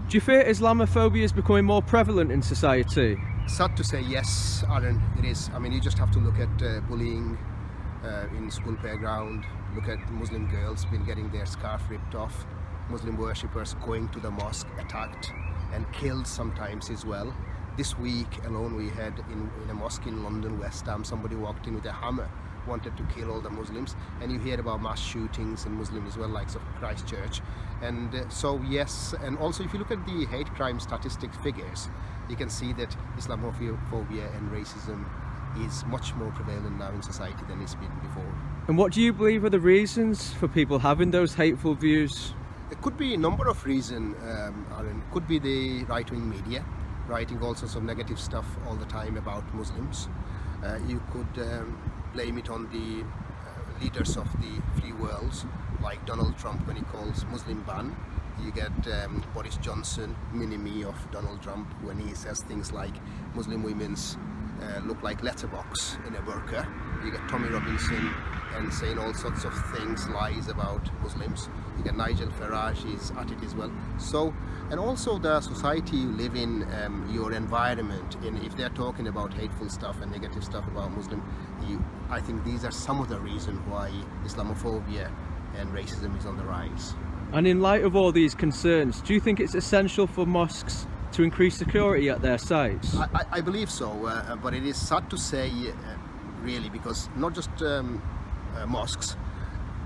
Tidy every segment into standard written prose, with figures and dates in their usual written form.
Do you fear Islamophobia is becoming more prevalent in society? Sad to say, yes, Aaron, it is. I mean, you just have to look at bullying in school playground, look at Muslim girls been getting their scarf ripped off, Muslim worshippers going to the mosque, attacked and killed sometimes as well. This week alone we had in a mosque in London, West Ham, somebody walked in with a hammer, wanted to kill all the Muslims, and you hear about mass shootings in Muslim as well, likes of Christchurch. And so yes, and also if you look at the hate crime statistics figures, you can see that Islamophobia and racism is much more prevalent now in society than it's been before. And what do you believe are the reasons for people having those hateful views? It could be a number of reasons, Aaron. Could be the right-wing media, writing all sorts of negative stuff all the time about Muslims. You could blame it on the leaders of the free worlds, like Donald Trump when he calls Muslim ban. You get Boris Johnson, mini-me of Donald Trump, when he says things like Muslim women's look like letterbox in a burqa. You get Tommy Robinson and saying all sorts of things, lies about Muslims. You get Nigel Farage is at it as well. So, and also the society you live in, your environment, and if they're talking about hateful stuff and negative stuff about Muslim, I think these are some of the reasons why Islamophobia and racism is on the rise. And in light of all these concerns, do you think it's essential for mosques to increase security at their sites? I believe so, but it is sad to say, really, because not just mosques,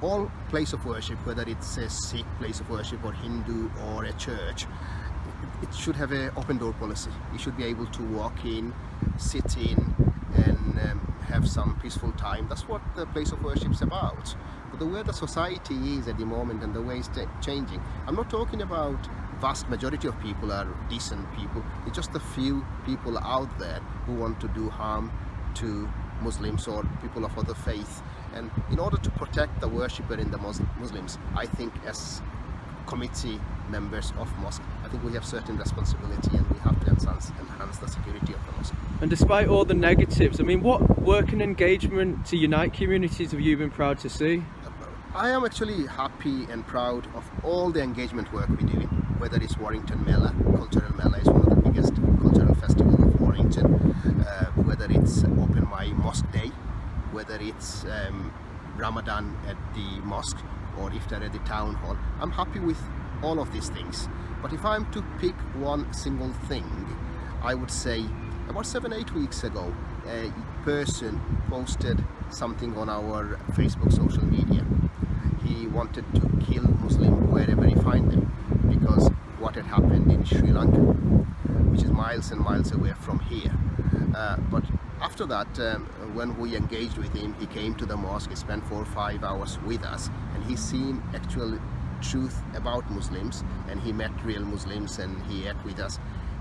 all place of worship, whether it's a Sikh place of worship or Hindu or a church, it should have an open door policy. You should be able to walk in, sit in and have some peaceful time. That's what the place of worship is about. But the way the society is at the moment and the way it's changing, I'm not talking about vast majority of people are decent people. It's just a few people out there who want to do harm to Muslims or people of other faith. And in order to protect the worshipper in the Muslims, I think as committee members of mosque, I think we have certain responsibility and we have to enhance the security of the mosque. And despite all the negatives, I mean, what work and engagement to unite communities have you been proud to see? I am actually happy and proud of all the engagement work we're doing, whether it's Warrington Mela, Cultural Mela is one of the biggest cultural festivals of Warrington, whether it's Open My Mosque Day, whether it's Ramadan at the mosque or Iftar at the town hall. I'm happy with all of these things. But if I'm to pick one single thing, I would say about 7-8 weeks ago, a person posted something on our Facebook social media. He wanted to kill Muslims wherever he find them because what had happened in Sri Lanka, which is miles and miles away from here. But after that, when we engaged with him, he came to the mosque, he spent 4 or 5 hours with us, and he's seen actual truth about Muslims, and he met real Muslims and he ate with us.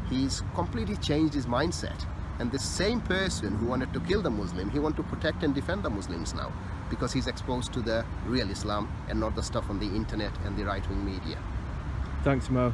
He's completely changed his mindset. And the same person who wanted to kill the Muslim, he wants to protect and defend the Muslims now, because he's exposed to the real Islam and not the stuff on the internet and the right-wing media. Thanks, Mo.